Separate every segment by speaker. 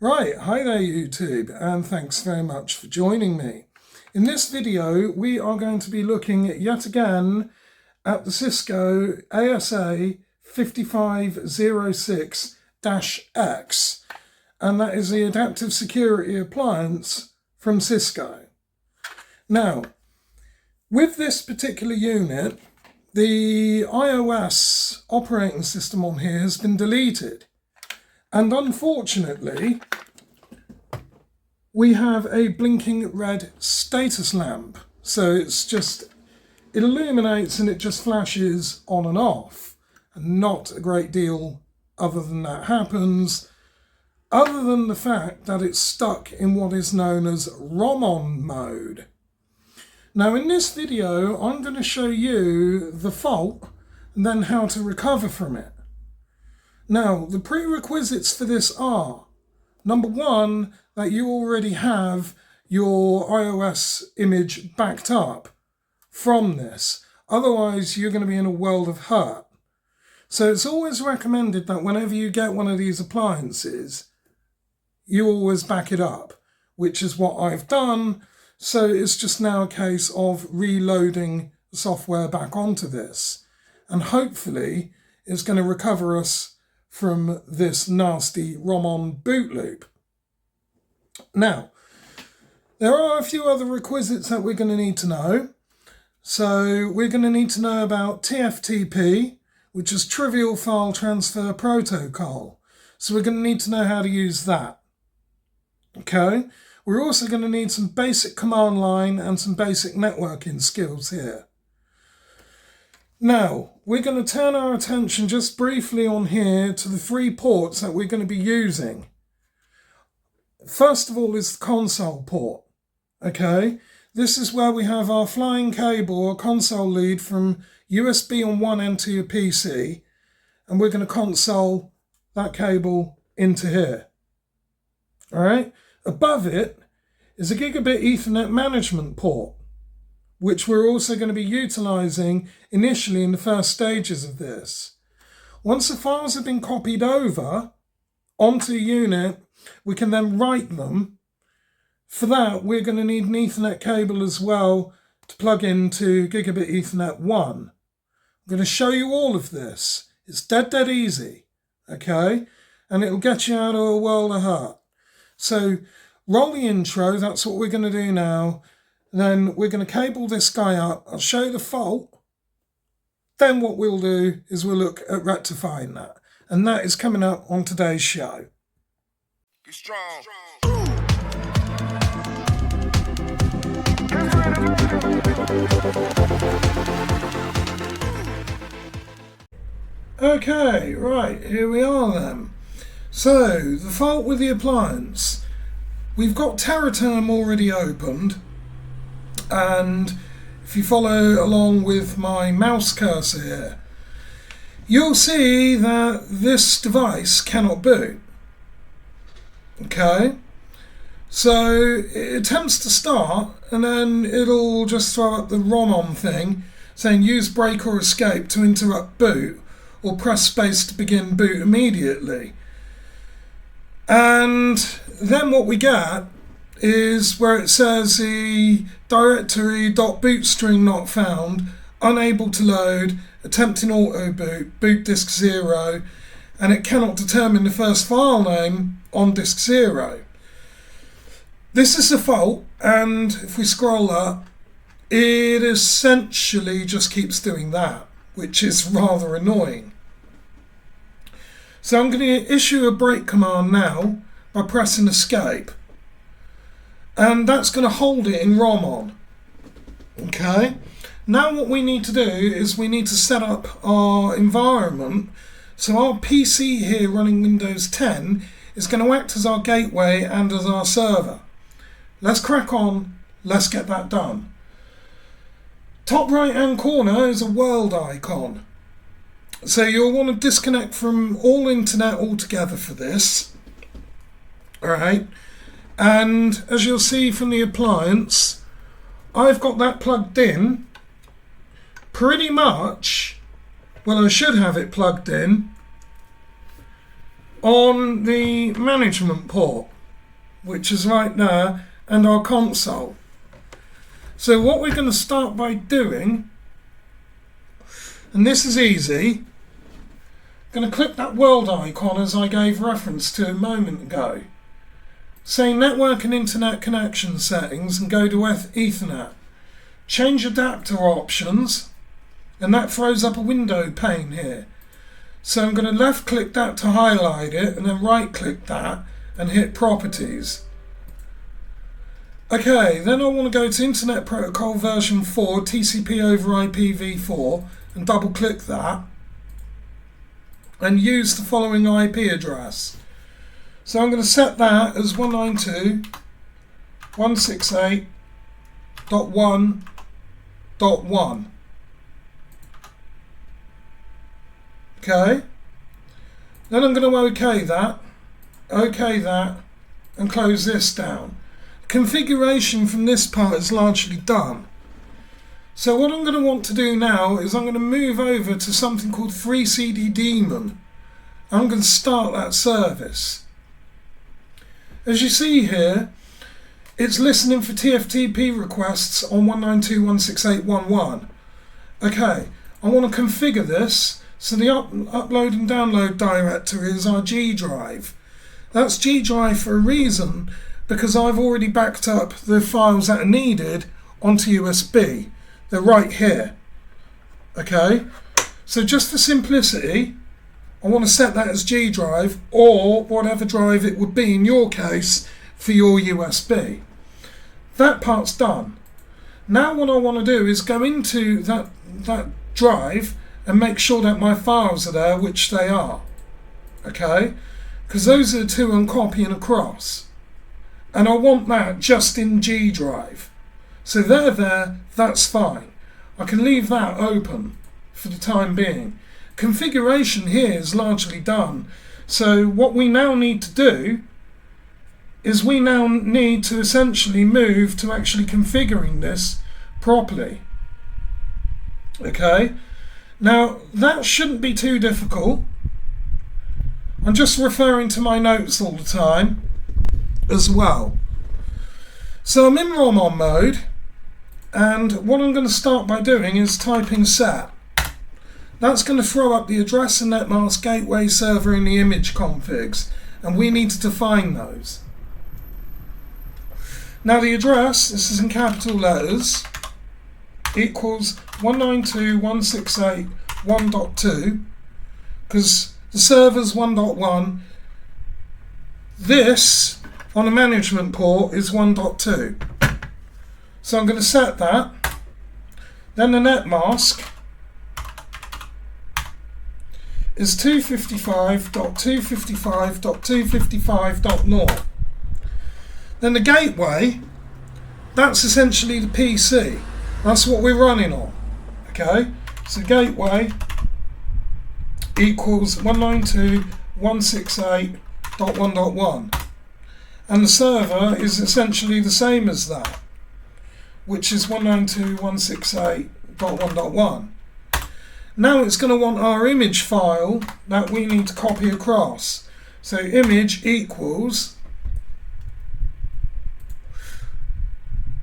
Speaker 1: Right, hi there YouTube, and thanks very much for joining me. In this video we are going to be looking yet again at the Cisco ASA 5506-X, and that is the adaptive security appliance from Cisco. Now, with this particular unit, the iOS operating system on here has been deleted. And unfortunately, we have a blinking red status lamp. So it illuminates and it just flashes on and off. And not a great deal other than that happens, other than the fact that it's stuck in what is known as ROM-on mode. Now in this video, I'm going to show you the fault and then how to recover from it. Now, the prerequisites for this are, number one, that you already have your iOS image backed up from this. Otherwise, you're going to be in a world of hurt. So it's always recommended that whenever you get one of these appliances, you always back it up, which is what I've done. So it's just now a case of reloading the software back onto this. And hopefully, it's going to recover us from this nasty ROM-on boot loop. Now, there are a few other requisites that we're going to need to know. So we're going to need to know about TFTP, which is Trivial File Transfer Protocol. So we're going to need to know how to use that. Okay, we're also going to need some basic command line and some basic networking skills here. Now, we're going to turn our attention just briefly on here to the three ports that we're going to be using. First of all is the console port. Okay, this is where we have our flying cable or console lead from USB on one end to your PC, and we're going to console that cable into here. All right, above it is a gigabit Ethernet management port, which we're also going to be utilizing initially in the first stages of this. Once the files have been copied over onto the unit, we can then write them. For that, we're going to need an Ethernet cable as well to plug into gigabit Ethernet 1. I'm going to show you all of this. It's dead easy, okay? And it'll get you out of a world of hurt. So roll the intro, that's what we're going to do now. Then we're going to cable this guy up. I'll show you the fault. Then what we'll do is we'll look at rectifying that. And that is coming up on today's show.
Speaker 2: Be strong.
Speaker 1: Okay, right, here we are then. So, the fault with the appliance. We've got TerraTerm already opened. And if you follow along with my mouse cursor here, you'll see that this device cannot boot. Okay, so it attempts to start and then it'll just throw up the ROM-on thing saying use break or escape to interrupt boot, or press space to begin boot immediately. And then what we get is where it says the directory .bootstring not found, unable to load, attempting auto boot, boot disk 0, and it cannot determine the first file name on disk 0. This is the fault, and if we scroll up, it essentially just keeps doing that, which is rather annoying. So I'm going to issue a break command now by pressing escape. And that's going to hold it in ROM-on. Okay, now what we need to do is we need to set up our environment. So our PC here running Windows 10 is going to act as our gateway and as our server. Let's crack on, let's get that done. Top right hand corner is a world icon. So you'll want to disconnect from all internet altogether for this. Alright. And as you'll see from the appliance, I've got that plugged in pretty much, well, I should have it plugged in on the management port. which is right there, and our console. So what we're going to start by doing, and this is easy, going to click that world icon as I gave reference to a moment ago. Say network and internet connection settings and go to Ethernet. Change adapter options, and that throws up a window pane here. So I'm going to left click that to highlight it, and then right click that and hit properties. Okay, then I want to go to Internet Protocol version 4, TCP over IPv4, and double click that and use the following IP address. So I'm going to set that as 192.168.1.1. Okay, then I'm going to OK that, and close this down. Configuration from this part is largely done. So what I'm going to want to do now is I'm going to move over to something called 3CD Daemon. I'm going to start that service. As you see here, it's listening for TFTP requests on 192.168.1.1. Okay, I want to configure this, so the upload and download directory is our G drive. That's G drive for a reason, because I've already backed up the files that are needed onto USB. They're right here. Okay, so just for simplicity, I want to set that as G drive, or whatever drive it would be in your case for your USB. That part's done. Now what I want to do is go into that drive and make sure that my files are there, which they are. Okay, because those are the two I'm copying across. And I want that just in G drive. So they're there, that's fine. I can leave that open for the time being. Configuration here is largely done. So what we now need to do is we now need to essentially move to actually configuring this properly. Okay, now that shouldn't be too difficult. I'm just referring to my notes all the time as well. So I'm in ROM-on mode, and what I'm going to start by doing is typing set. That's going to throw up the address and netmask gateway server in the image configs, and we need to define those. Now the address, this is in capital letters, equals 192.168.1.2, because the server's 1.1. This on a management port is 1.2. So I'm going to set that. Then the net mask is 255.255.255.0. Then the gateway, that's essentially the PC. That's what we're running on. Okay, so gateway equals 192.168.1.1. And the server is essentially the same as that, which is 192.168.1.1. Now it's going to want our image file that we need to copy across. So image equals,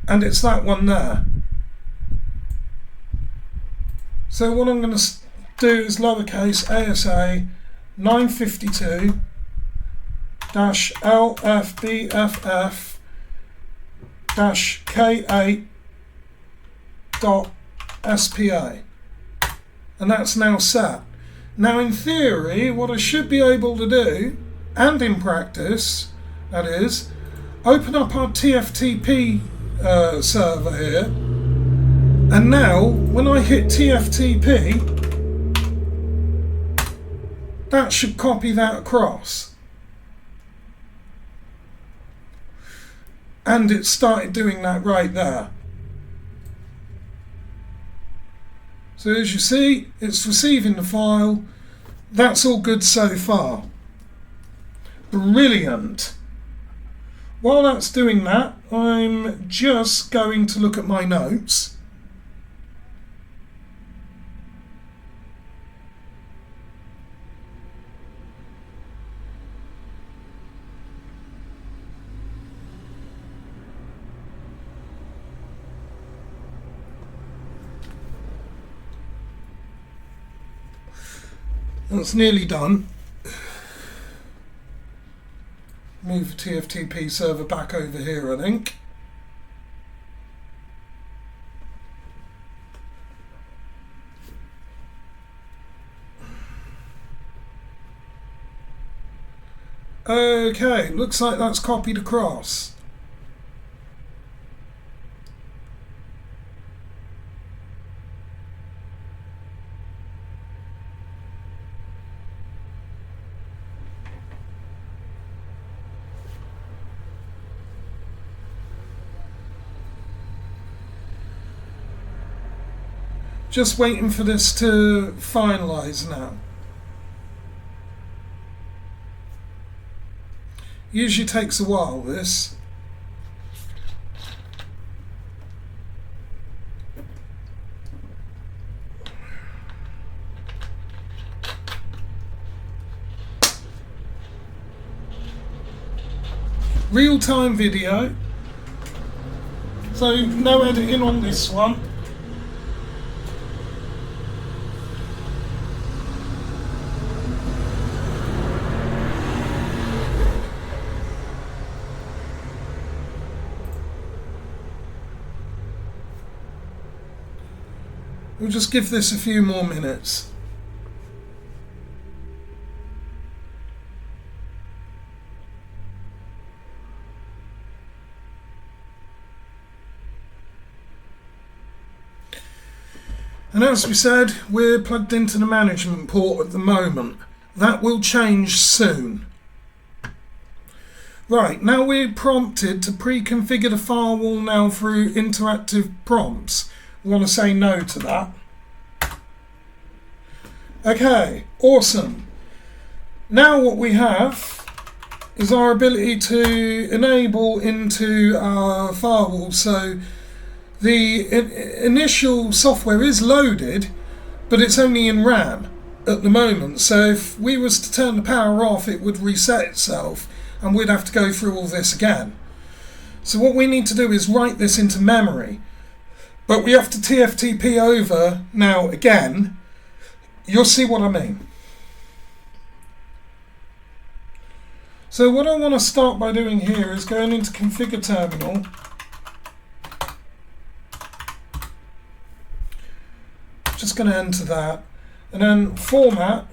Speaker 1: and it's that one there. So what I'm going to do is lowercase ASA 952 LFBFF K8 .spa, and that's now set. Now in theory, what I should be able to do, and in practice, that is, open up our TFTP server here, and now when I hit TFTP, that should copy that across. And it started doing that right there. So as you see, it's receiving the file. That's all good so far. Brilliant. While that's doing that, I'm just going to look at my notes. That's nearly done. Move the TFTP server back over here, I think. Okay, looks like that's copied across. Just waiting for this to finalize now. Usually takes a while, this. Real-time video. So no editing on this one. We'll just give this a few more minutes. And as we said, we're plugged into the management port at the moment. That will change soon. Right, now we're prompted to pre-configure the firewall now through interactive prompts. We want to say no to that. Okay, awesome. Now what we have is our ability to enable into our firewall. So the initial software is loaded, but it's only in RAM at the moment. So if we was to turn the power off, it would reset itself and we'd have to go through all this again. So what we need to do is write this into memory. But we have to TFTP over now again. You'll see what I mean. So what I want to start by doing here is going into Configure Terminal. Just going to enter that. And then Format,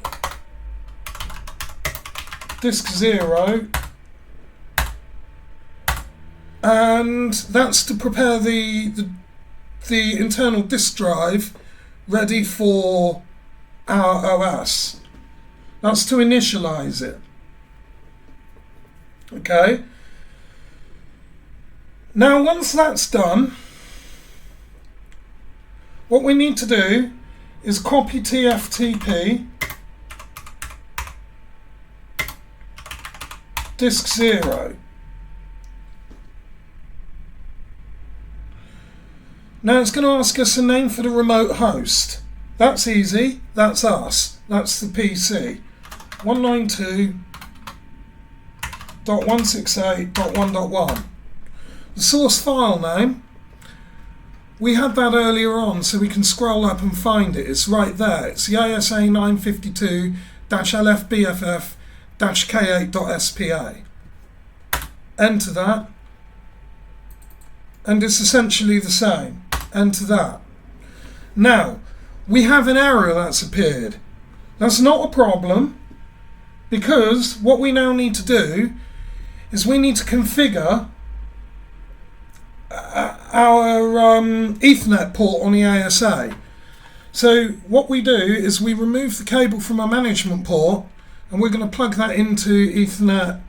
Speaker 1: Disk 0. And that's to prepare the internal disk drive ready for our OS. That's to initialize it. Okay. Now once that's done, what we need to do is copy TFTP disk 0. Now it's going to ask us a name for the remote host. That's easy, that's us, that's the PC. 192.168.1.1. The source file name, we had that earlier on, so we can scroll up and find it. It's right there. It's the ASA 952-LFBFF-K8.SPA. Enter that, and it's essentially the same. Enter that. Now, we have an error that's appeared. That's not a problem, because what we now need to do is we need to configure our Ethernet port on the ASA. So what we do is we remove the cable from our management port and we're going to plug that into Ethernet,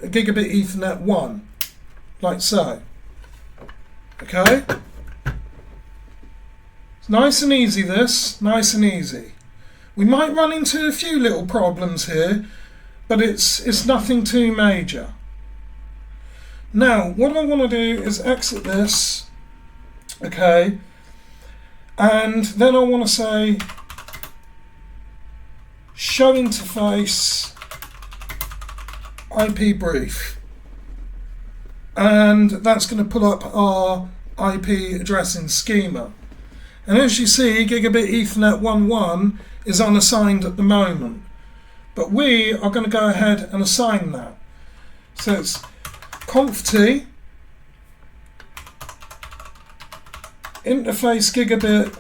Speaker 1: Gigabit Ethernet 1, like so. Okay? It's nice and easy, this, nice and easy. We might run into a few little problems here, but it's nothing too major. Now, what I want to do is exit this, okay, and then I want to say show interface IP brief, and that's going to pull up our IP addressing schema. And as you see, Gigabit Ethernet 1.1 is unassigned at the moment. but we are going to go ahead and assign that. So it's conft interface gigabit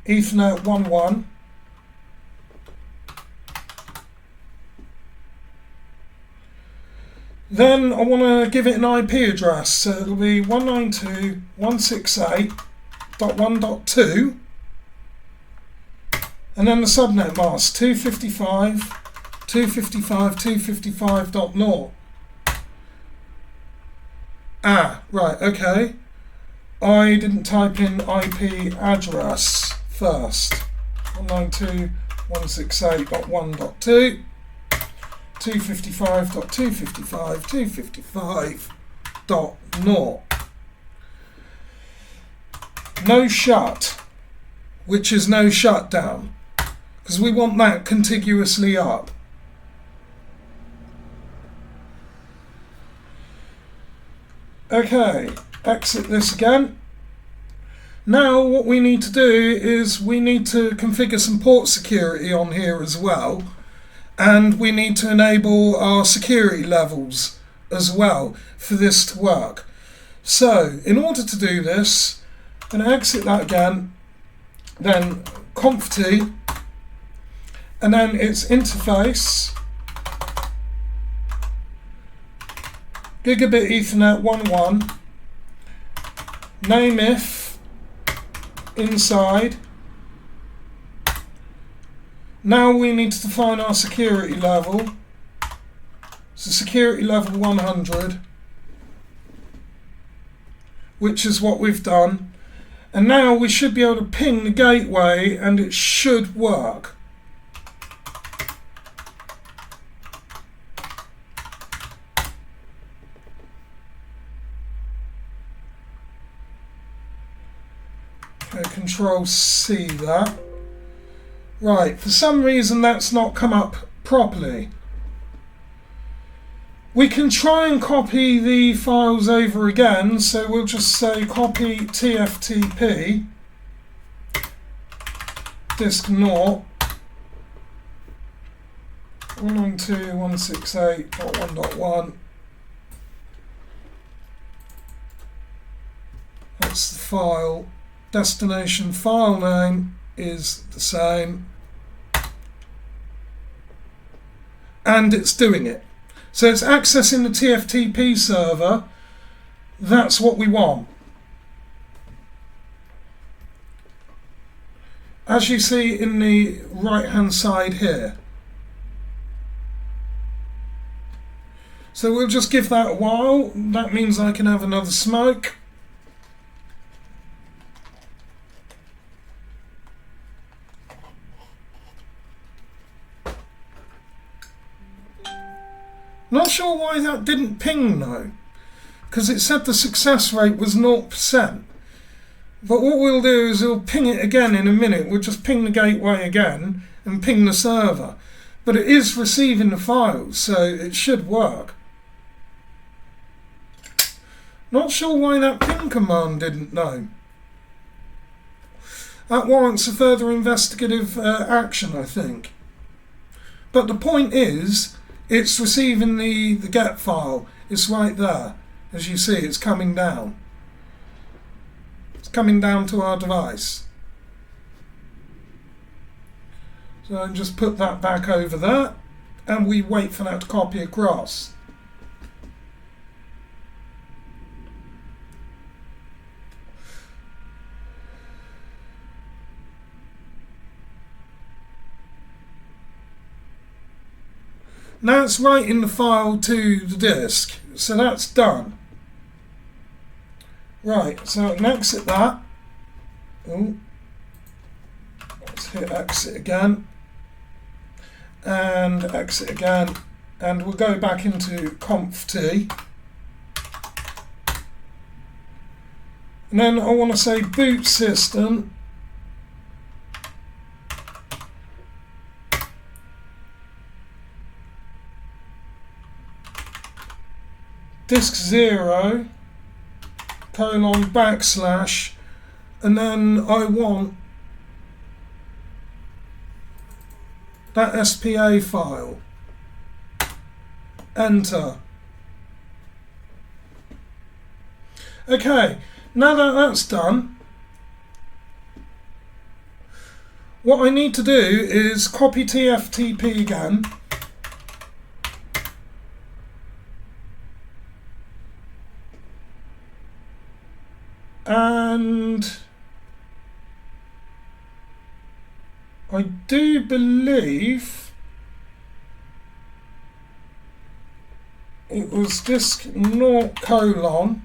Speaker 1: Ethernet 11. Then I want to give it an IP address, so it'll be 192.168.1.2, and then the subnet mask 255.255.255.0. Ah, right, okay. I didn't type in IP address first. 192.168.1.2. 255.255.255.0. No shut, which is no shutdown, because we want that contiguously up. Okay, exit this again. Now what we need to do is we need to configure some port security on here as well. And we need to enable our security levels as well for this to work. So in order to do this, I'm going to exit that again, then conft, and then its interface, gigabit Ethernet 11, name if, inside. Now we need to define our security level. So security level 100, which is what we've done. And now we should be able to ping the gateway and it should work. Okay, Control C that. Right, for some reason that's not come up properly. We can try and copy the files over again, so we'll just say copy TFTP, disk 0, 192.168.1.1. That's the file. Destination file name is the same, and it's doing it. So it's accessing the TFTP server. That's what we want. As you see in the right hand side here. So we'll just give that a while. That means I can have another smoke. Not sure why that didn't ping though, because it said the success rate was 0%. But what we'll do is we'll ping it again in a minute. We'll just ping the gateway again and ping the server. But it is receiving the files, so it should work. Not sure why that ping command didn't know. That warrants a further investigative action, I think. But the point is, it's receiving the get file. It's right there. As you see, it's coming down. It's coming down to our device. So I just put that back over there, and we wait for that to copy across. Now it's writing the file to the disk, so that's done. Right, so I can exit that. Oh, let's hit exit again, and exit again, and we'll go back into conft, and then I want to say boot system. Disk 0, colon, backslash, and then I want that SPA file. Enter. Okay, now that that's done, what I need to do is copy TFTP again. And I do believe it was disk 0 colon.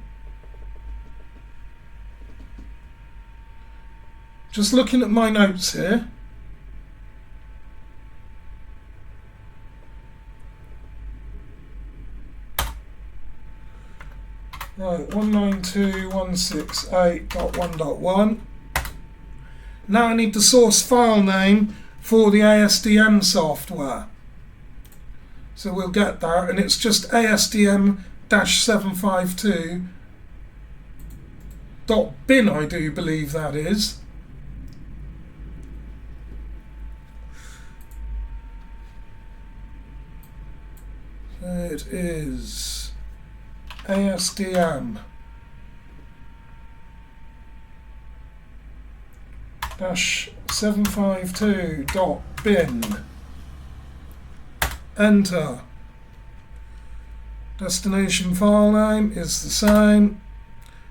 Speaker 1: Just looking at my notes here. Right, 192.168.1.1. Now I need the source file name for the ASDM software. So we'll get that, and it's just ASDM-752.bin, I do believe that is. So it is ASDM -752.bin. Enter. Destination file name is the same,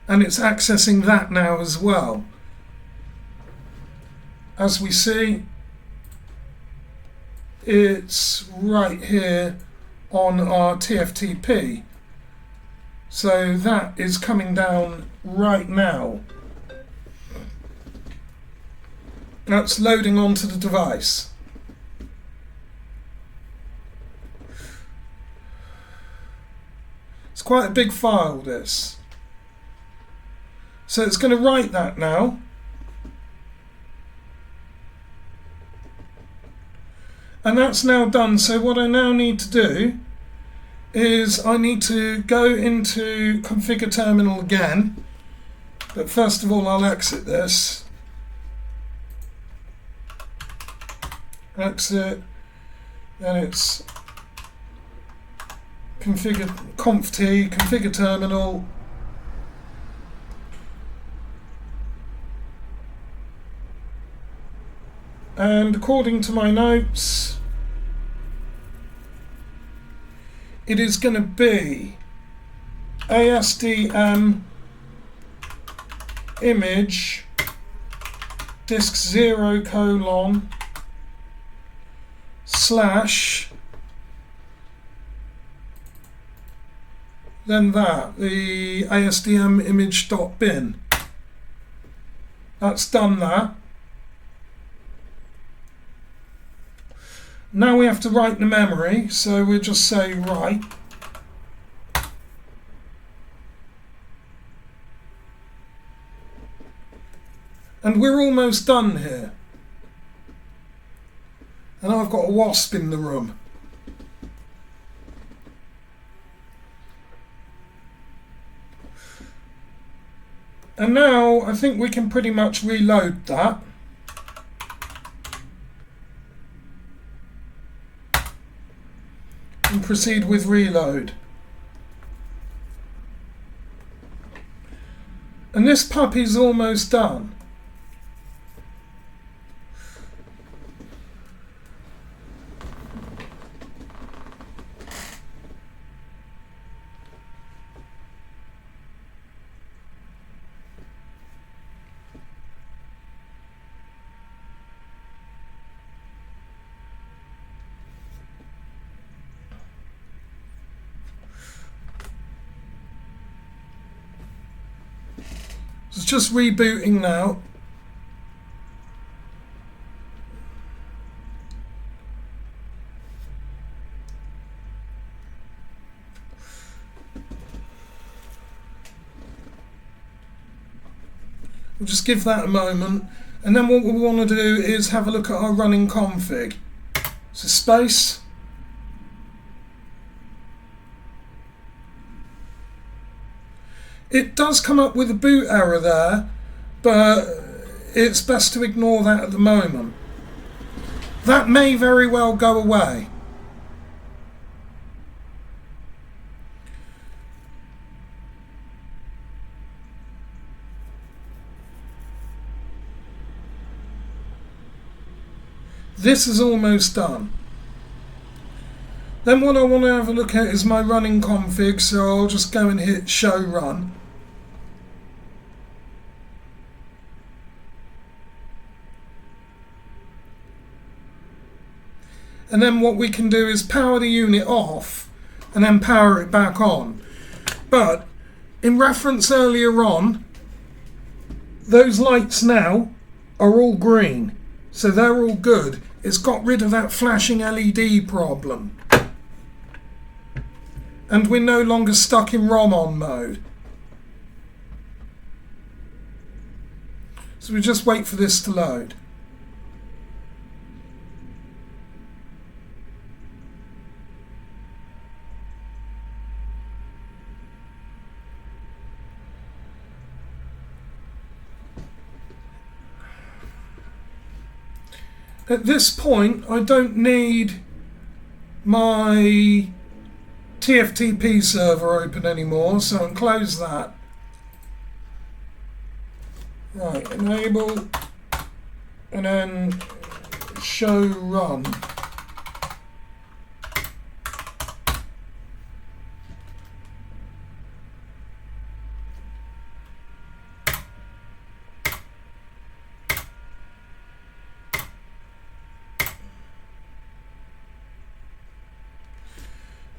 Speaker 1: and it's accessing that now as well. As we see, it's right here on our TFTP. So that is coming down right now. That's loading onto the device. It's quite a big file, this. So it's going to write that now. And that's now done. So what I now need to do is I need to go into Configure Terminal again. But first of all, I'll exit this. Exit. Then it's configure terminal. And according to my notes, it is going to be ASDM image disk 0 colon slash then that, the ASDM image.bin. That's done that. Now we have to write the memory, so we'll just say write. And we're almost done here. And I've got a wasp in the room. And now I think we can pretty much reload that. And proceed with reload. And this puppy's almost done. It's just rebooting now. We'll just give that a moment, and then what we want to do is have a look at our running config. So space. It does come up with a boot error there, but it's best to ignore that at the moment. that may very well go away. This is almost done. Then what I want to have a look at is my running config, so I'll just go and hit show run. And then what we can do is power the unit off and then power it back on. But in reference earlier on, those lights now are all green, so they're all good. It's got rid of that flashing LED problem. And we're no longer stuck in ROM-on mode. So we just wait for this to load. At this point, I don't need my TFTP server open anymore, so I'll close that. Right, enable, and then show run.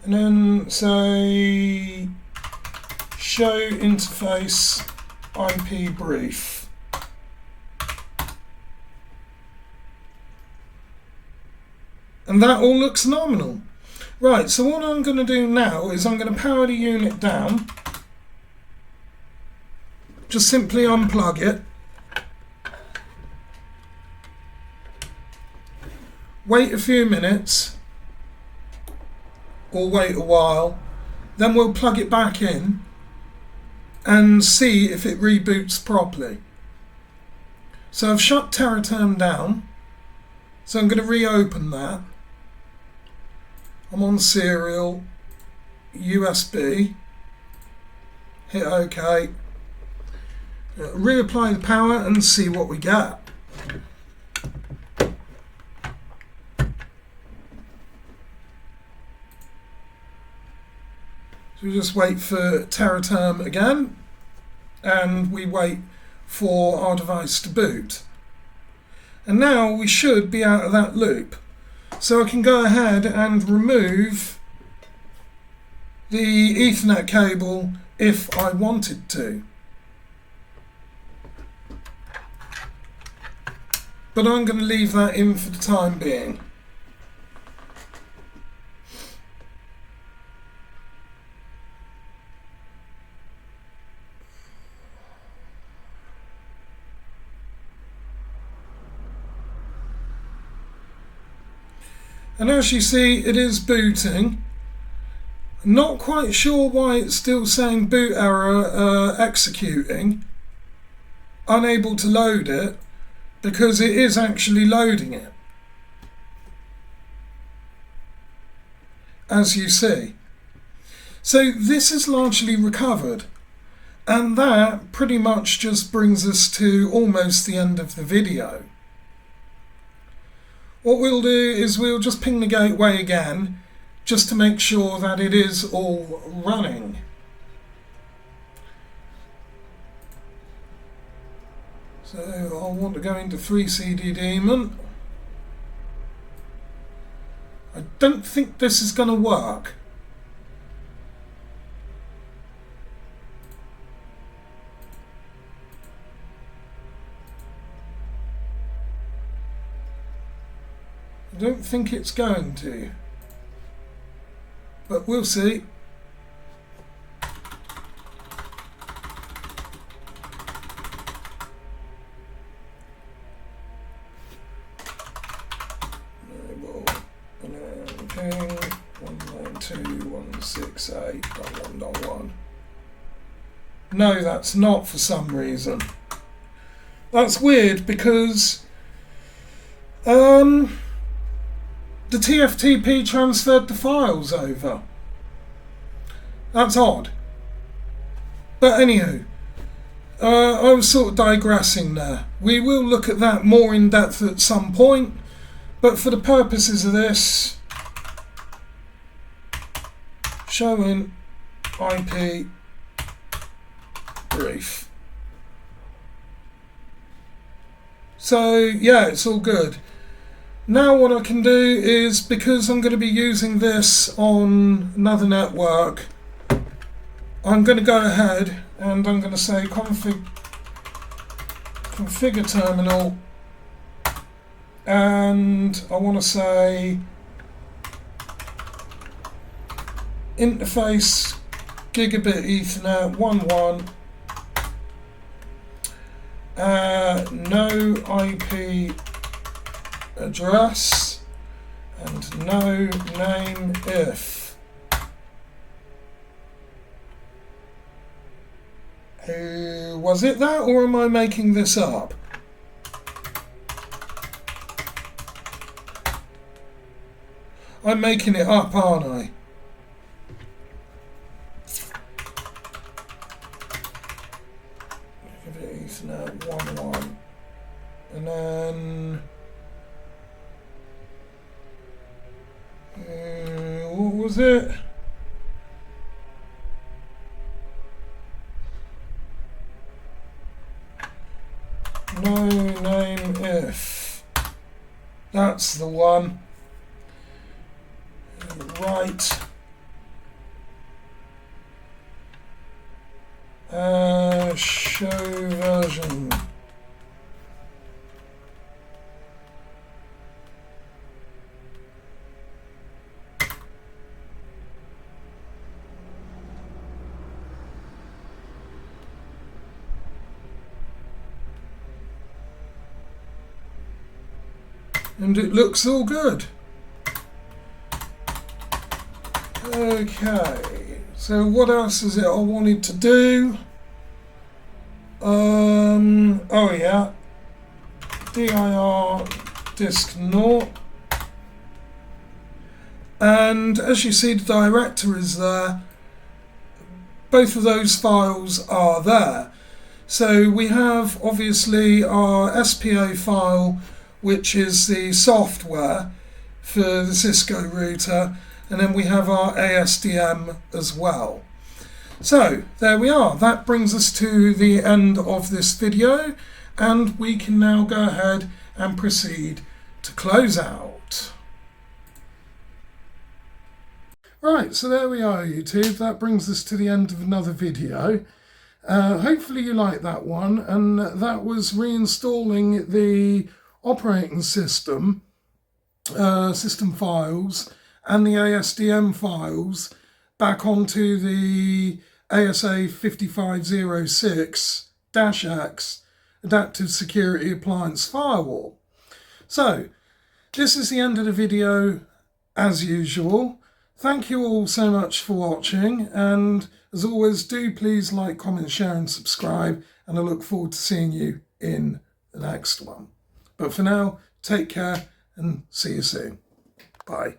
Speaker 1: And then say show interface IP brief. And that all looks nominal. Right, so what I'm going to do now is I'm going to power the unit down. Just simply unplug it. Wait a few minutes. Or wait a while, then we'll plug it back in and see if it reboots properly. So I've shut TerraTerm down, so I'm going to reopen that. I'm on serial, USB, hit OK, reapply the power and see what we get. We just wait for TerraTerm again, and we wait for our device to boot. And now we should be out of that loop. So I can go ahead and remove the Ethernet cable if I wanted to. But I'm going to leave that in for the time being. And as you see, it is booting. Not quite sure why it's still saying boot error executing. Unable to load it, because it is actually loading it, as you see. So this is largely recovered, and that pretty much just brings us to almost the end of the video. What we'll do is we'll just ping the gateway again, just to make sure that it is all running. So I'll want to go into 3CD daemon. I don't think this is going to work. I don't think it's going to, but we'll see. Ping 192.168.1.1. No, that's not for some reason. That's weird because the TFTP transferred the files over. That's odd. But anywho, I was sort of digressing there. We will look at that more in depth at some point, but for the purposes of this, showing IP brief. So yeah, it's all good. Now what I can do is, because I'm going to be using this on another network, I'm going to go ahead and I'm going to say configure terminal, and I want to say interface gigabit Ethernet 1.1, no IP address and no name if. Was it that, or am I making this up? I'm making it up, aren't I? Ethernet 1.1, and then what was it? No name if. That's the one. Right. Show version. And it looks all good. Okay, so what else is it I wanted to do? Oh yeah, dir disk naught. And as you see, the directory is there. Both of those files are there. So we have obviously our SPA file, which is the software for the Cisco router, and then we have our ASDM as well. So there we are. That brings us to the end of this video, and we can now go ahead and proceed to close out. Right, so there we are, YouTube. That brings us to the end of another video. Hopefully you liked that one, and that was reinstalling the operating system, system files, and the ASDM files back onto the ASA 5506-X Adaptive Security Appliance Firewall. So, this is the end of the video as usual. Thank you all so much for watching, and as always, do please like, comment, share and subscribe, and I look forward to seeing you in the next one. But for now, take care and see you soon. Bye.